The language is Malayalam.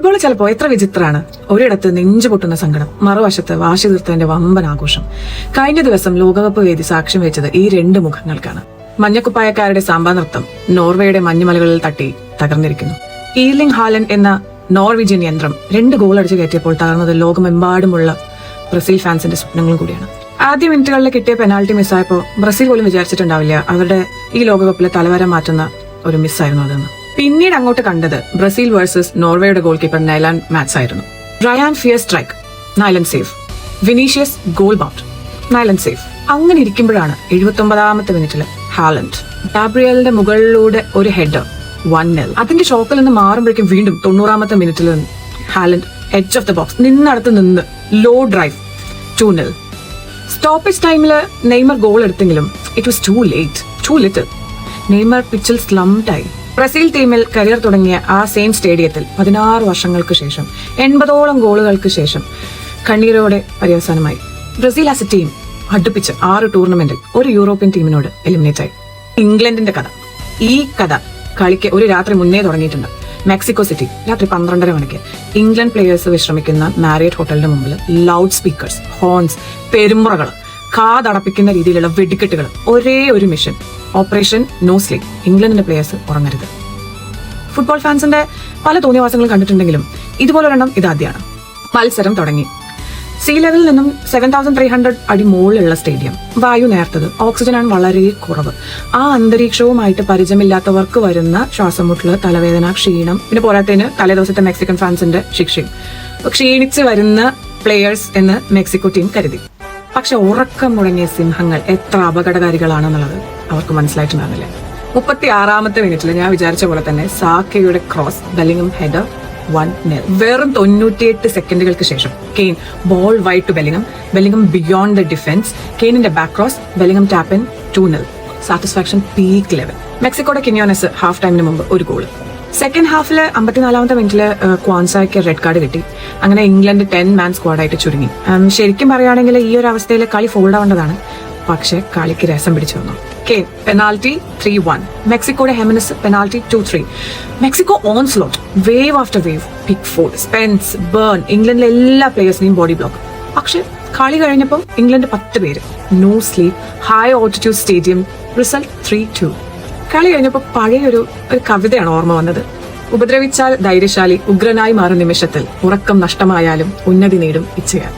ഫുട്ബോൾ ചിലപ്പോ എത്ര വിചിത്രമാണ്. ഒരിടത്ത് നെഞ്ചു പൊട്ടുന്ന സങ്കടം, മറുവശത്ത് വാശി തീർത്തതിന്റെ വമ്പൻ ആഘോഷം. കഴിഞ്ഞ ദിവസം ലോകകപ്പ് വേദി സാക്ഷ്യം വെച്ചത് ഈ രണ്ട് മുഖങ്ങൾക്കാണ്. മഞ്ഞക്കുപ്പായക്കാരുടെ സാമ്പാ നൃത്തം നോർവേയുടെ മഞ്ഞുമലകളിൽ തട്ടി തകർന്നിരിക്കുന്നു. ഈർലിംഗ് ഹാലൻഡ് എന്ന നോർവീജിയൻ യന്ത്രം 2 ഗോൾ അടിച്ചു കയറ്റിയപ്പോൾ തകർന്നത് ലോകമെമ്പാടുമുള്ള ബ്രസീൽ ഫാൻസിന്റെ സ്വപ്നങ്ങളും കൂടിയാണ്. ആദ്യ മിനിറ്റുകളിൽ കിട്ടിയ പെനാൽറ്റി മിസ്സായപ്പോൾ ബ്രസീൽ പോലും വിചാരിച്ചിട്ടുണ്ടാവില്ല അവരുടെ ഈ ലോകകപ്പിലെ തലവര മാറ്റുന്ന ഒരു മിസ്സായിരുന്നു അതെന്ന്. പിന്നീട് അങ്ങോട്ട് കണ്ടത് ബ്രസീൽ വേഴ്സസ് നോർവേയുടെ ഗോൾ കീപ്പർ നൈലാൻ മാച്ച് ആയിരുന്നു. Rayan fear strike, Nyland save. Vinicius goal bound, Nyland save. അങ്ങനെ ഇരിക്കുമ്പോഴാണ് 79ാമത്തെ മിനിറ്റിൽ ഹാലൻഡ് ഗാബ്രിയലിന്റെ മുകളിലൂടെ ഒരു ഹെഡർ 1-0. അതിന്റെ ഷോക്കിൽ നിന്ന് മാറുമ്പോഴേക്കും വീണ്ടും 90ാമത്തെ മിനിറ്റിൽ Haaland edge of the box നിന്ന് ലോ ഡ്രൈവ് 2-0. സ്റ്റോപ്പേജ് ടൈമില് നെയ്മർ ഗോൾ എടുത്തെങ്കിലും it was too late, too little. Neymar പിച്ചിൽ സ്ലംഡായി. ബ്രസീൽ ടീമിൽ കരിയർ തുടങ്ങിയ ആ സെയിം സ്റ്റേഡിയത്തിൽ 16 വർഷങ്ങൾക്ക് ശേഷം 80ഓളം ഗോളുകൾക്ക് ശേഷം കണ്ണീരോടെ പര്യവസാനമായി. ബ്രസീൽ ആസ് എ ടീം അടുപ്പിച്ച് 6 ടൂർണമെന്റിൽ ഒരു യൂറോപ്യൻ ടീമിനോട് എലിമിനേറ്റ് ആയി. ഇംഗ്ലണ്ടിന്റെ കഥ, ഈ കഥ കളിക്ക് ഒരു രാത്രി മുന്നേ തുടങ്ങിയിട്ടുണ്ട്. മെക്സിക്കോ സിറ്റി രാത്രി 12:30 മണിക്ക് ഇംഗ്ലണ്ട് പ്ലേയേഴ്സ് വിശ്രമിക്കുന്ന മാരിയറ്റ് ഹോട്ടലിന്റെ മുമ്പിൽ ലൗഡ് സ്പീക്കേഴ്സ്, ഹോൺസ്, പെരുമ്പുറകൾ, കാതടപ്പിക്കുന്ന രീതിയിലുള്ള വെടിക്കെട്ടുകൾ. ഒരേ ഒരു മിഷൻ, ഓപ്പറേഷൻ നോ സ്ലീപ്പ്. ഇംഗ്ലണ്ടിന്റെ പ്ലേയേഴ്സ് ഉറങ്ങരുത്. ഫുട്ബോൾ ഫാൻസിന്റെ പല തോന്നിയവാസങ്ങളും കണ്ടിട്ടുണ്ടെങ്കിലും ഇതുപോലൊരെണ്ണം ഇതാദ്യമാണ്. മത്സരം തുടങ്ങി. സീ ലെവലിൽ നിന്നും 7300 അടി മുകളിലുള്ള സ്റ്റേഡിയം. വായു നേർത്തത്, ഓക്സിജനാണ് വളരെ കുറവ്. ആ അന്തരീക്ഷവുമായിട്ട് പരിചയമില്ലാത്തവർക്ക് വരുന്ന ശ്വാസം മുട്ടല്, തലവേദന, ക്ഷീണം, പിന്നെ പോരാത്തതിന് തലേദിവസത്തെ മെക്സിക്കൻ ഫാൻസിന്റെ ശിക്ഷയും. ക്ഷീണിച്ച് വരുന്ന പ്ലേയേഴ്സ് എന്ന് മെക്സിക്കോ ടീം കരുതി. പക്ഷെ ഉറക്കം മുടങ്ങിയ സിംഹങ്ങൾ എത്ര അപകടകാരികളാണെന്നുള്ളത് അവർക്ക് മനസ്സിലായിട്ടുണ്ടാകുന്നില്ല. 36ാമത്തെ മിനിറ്റിൽ ഞാൻ വിചാരിച്ച പോലെ തന്നെ സാക്കയുടെ ക്രോസ്, ബെല്ലിംഗം ഹെഡർ 1-0. വെറും 98 സെക്കൻഡുകൾക്ക് ശേഷം Kane ball wide to Bellingham, Bellingham beyond the defence, കെയ്നിന്റെ back cross, Bellingham tap in 2-0. Satisfaction peak level. മെക്സിക്കോയുടെ കിനിയോനെസ് ഹാഫ് ടൈമിന് മുമ്പ് ഒരു ഗോൾ. സെക്കൻഡ് ഹാഫില് 54ാമത്തെ മിനിറ്റില് ക്വാൻസായ്ക്ക് റെഡ് കാർഡ് കിട്ടി. അങ്ങനെ ഇംഗ്ലണ്ട് 10 മാൻ സ്ക്വാഡായിട്ട് ചുരുങ്ങി. ശരിക്കും പറയുകയാണെങ്കിൽ ഈ ഒരു അവസ്ഥയിൽ കളി ഫോൾഡ് ആവേണ്ടതാണ്. പക്ഷെ കളിക്ക് രസം പിടിച്ചു വന്നു. Kane penalty 3-1. മെക്സിക്കോയുടെ Jimenez penalty 2-3. Mexico onslaught, wave after wave, Pickford, Spence, Burn, ഇംഗ്ലണ്ടിലെ എല്ലാ പ്ലേയേഴ്സിനെയും ബോഡി ബ്ലോക്ക്. പക്ഷെ കളി കഴിഞ്ഞപ്പോൾ ഇംഗ്ലണ്ട് 10 പേര്, no sleep, high altitude stadium, result 3-2. കളി കഴിഞ്ഞപ്പോൾ പഴയൊരു കവിതയാണ് ഓർമ്മ വന്നത്. ഉപദ്രവിച്ചാൽ ധൈര്യശാലി, ഉഗ്രനായി മാറും നിമിഷത്തിൽ ഉറക്കം നഷ്ടമായാലും ഉന്നതി നേടും ഇച്ഛയാൽ.